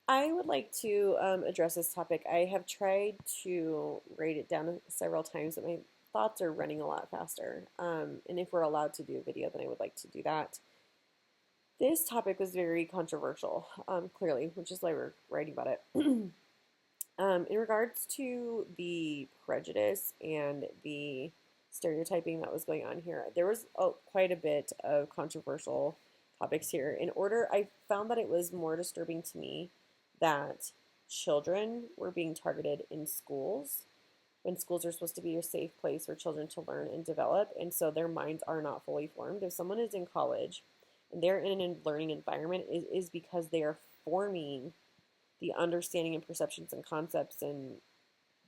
I would like to address this topic. I have tried to write it down several times, but my thoughts are running a lot faster. And if we're allowed to do a video, then I would like to do that. This topic was very controversial, clearly, which is why we're writing about it. In regards to the prejudice and the stereotyping that was going on here, there was quite a bit of controversial topics here. I found that it was more disturbing to me that children were being targeted in schools when schools are supposed to be a safe place for children to learn and develop, and so their minds are not fully formed. If someone is in college and they're in a learning environment, it is because they are forming the understanding and perceptions and concepts in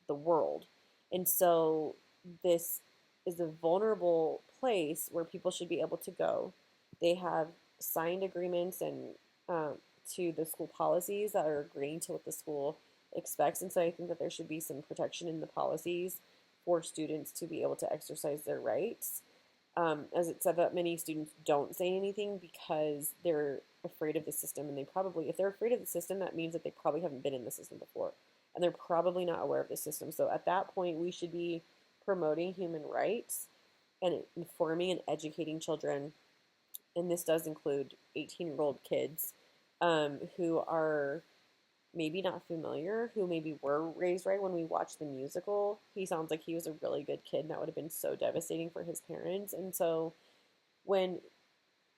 the world. And so this is a vulnerable place where people should be able to go. They have signed agreements and to the school policies that are agreeing to what the school expects. And so I think that there should be some protection in the policies for students to be able to exercise their rights. As it said, that many students don't say anything because they're afraid of the system, and if they're afraid of the system, that means that they probably haven't been in the system before, and they're probably not aware of the system. So at that point, we should be promoting human rights and informing and educating children, and this does include 18-year-old kids who are maybe not familiar, who maybe were raised right. When we watched the musical, he sounds like he was a really good kid, and that would have been so devastating for his parents. And when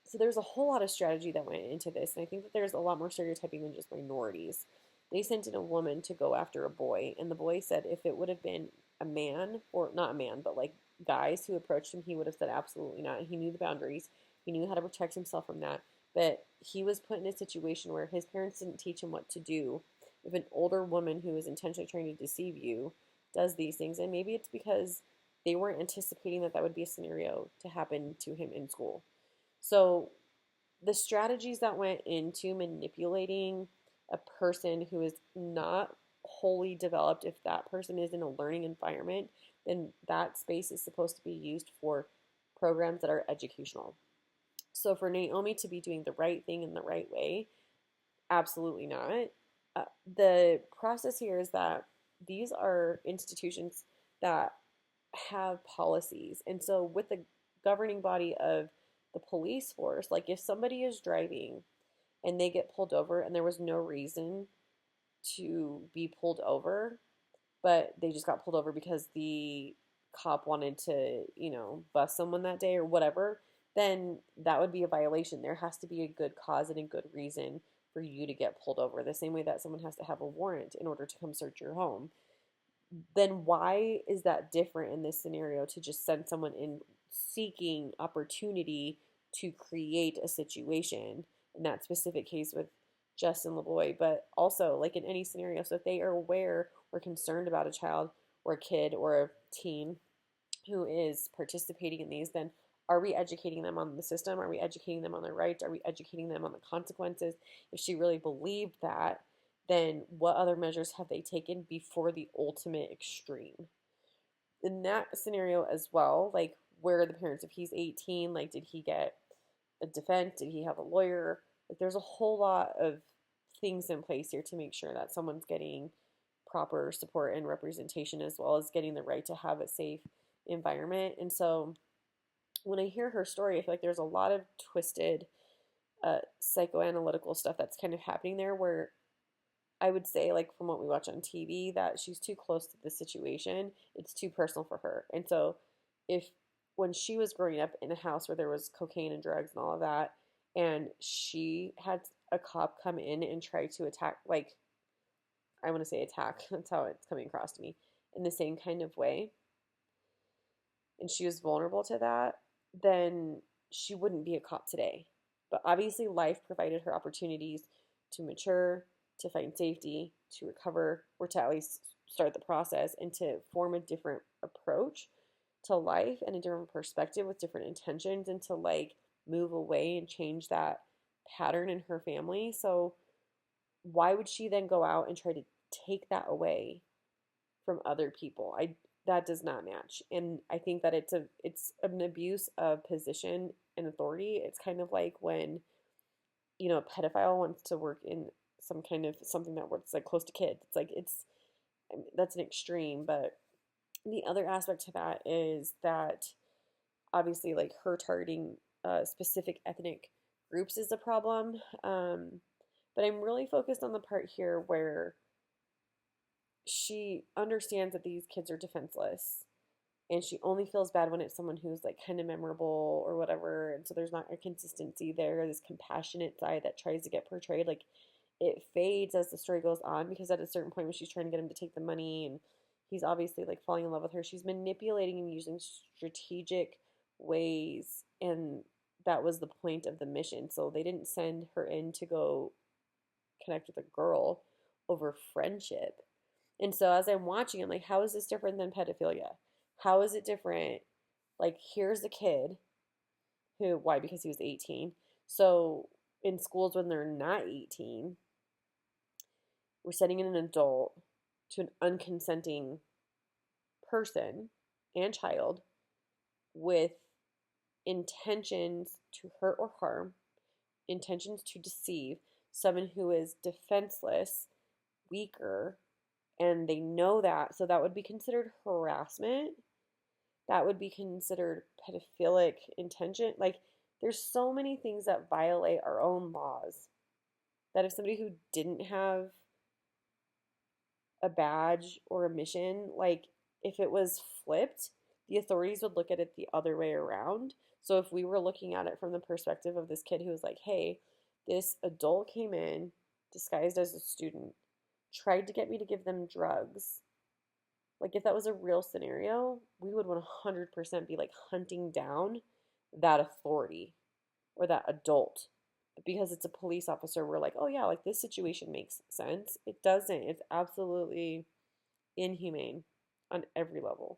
so there's a whole lot of strategy that went into this, and I think that there's a lot more stereotyping than just minorities. They sent in a woman to go after a boy, and the boy said if it would have been a man, or not a man, but like guys who approached him, he would have said absolutely not. He knew the boundaries, he knew how to protect himself from that. But he was put in a situation where his parents didn't teach him what to do. If an older woman who is intentionally trying to deceive you does these things, and maybe it's because they weren't anticipating that that would be a scenario to happen to him in school. So the strategies that went into manipulating a person who is not wholly developed, if that person is in a learning environment, then that space is supposed to be used for programs that are educational. So for Naomi to be doing the right thing in the right way, absolutely not. The process here is that these are institutions that have policies. And so, with the governing body of the police force, like if somebody is driving and they get pulled over and there was no reason to be pulled over, but they just got pulled over because the cop wanted to, bust someone that day or whatever, then that would be a violation. There has to be a good cause and a good reason for you to get pulled over, the same way that someone has to have a warrant in order to come search your home. Then why is that different in this scenario to just send someone in seeking opportunity to create a situation in that specific case with Justin LeBoy, but also like in any scenario? So if they are aware or concerned about a child or a kid or a teen who is participating in these, then are we educating them on the system? Are we educating them on their rights? Are we educating them on the consequences? If she really believed that, then what other measures have they taken before the ultimate extreme? In that scenario as well, like where are the parents? If he's 18, like did he get a defense? Did he have a lawyer? Like there's a whole lot of things in place here to make sure that someone's getting proper support and representation, as well as getting the right to have a safe environment. And so when I hear her story, I feel like there's a lot of twisted psychoanalytical stuff that's kind of happening there, where I would say, like from what we watch on TV, that she's too close to the situation. It's too personal for her. And so if when she was growing up in a house where there was cocaine and drugs and all of that, and she had a cop come in and try to attack, like I want to say attack, that's how it's coming across to me, in the same kind of way, and she was vulnerable to that, then she wouldn't be a cop today. But obviously, life provided her opportunities to mature, to find safety, to recover, or to at least start the process and to form a different approach to life and a different perspective with different intentions, and to like move away and change that pattern in her family. So, why would she then go out and try to take that away from other people? That does not match. And I think that it's an abuse of position and authority. It's kind of like when, a pedophile wants to work in some kind of something that works like close to kids. It's like that's an extreme, but the other aspect to that is that obviously like her targeting specific ethnic groups is a problem. But I'm really focused on the part here where she understands that these kids are defenseless and she only feels bad when it's someone who's like kind of memorable or whatever, and so there's not a consistency there, this compassionate side that tries to get portrayed. Like it fades as the story goes on, because at a certain point when she's trying to get him to take the money and he's obviously like falling in love with her, she's manipulating and using strategic ways, and that was the point of the mission. So they didn't send her in to go connect with a girl over friendship. And so as I'm watching, I'm like, how is this different than pedophilia? How is it different? Like, here's a kid who, why? Because he was 18. So in schools when they're not 18, we're sending in an adult to an unconsenting person and child with intentions to hurt or harm, intentions to deceive, someone who is defenseless, weaker, and they know that. So that would be considered harassment. That would be considered pedophilic intention. Like, there's so many things that violate our own laws that if somebody who didn't have a badge or a mission, like if it was flipped, the authorities would look at it the other way around. So if we were looking at it from the perspective of this kid who was like, hey, this adult came in disguised as a student, tried to get me to give them drugs. Like if that was a real scenario, we would 100% be like hunting down that authority or that adult. But because it's a police officer, we're like, oh yeah, like this situation makes sense. It doesn't. It's absolutely inhumane on every level.